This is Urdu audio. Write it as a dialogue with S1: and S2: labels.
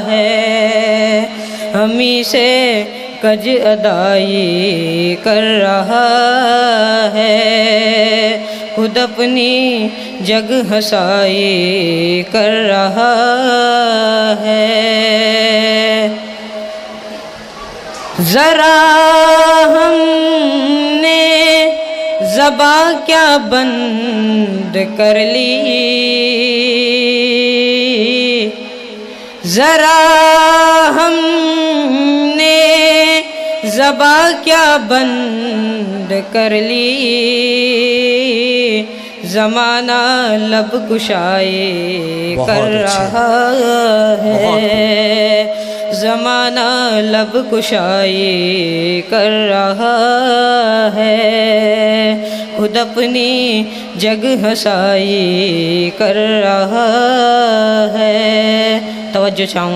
S1: ہے، ہمیں سے کج ادائی کر رہا ہے، خود اپنی جگ ہسائی کر رہا ہے۔ ذرا ہم نے زباں کیا بند کر لی، ذرا ہم نے زباں کیا بند کر لی، زمانہ لب کشائی کر رہا ہے، زمانہ لب کشائی کر رہا ہے، خود اپنی جگ ہسائی کر رہا ہے۔ توجہ چاہوں گا۔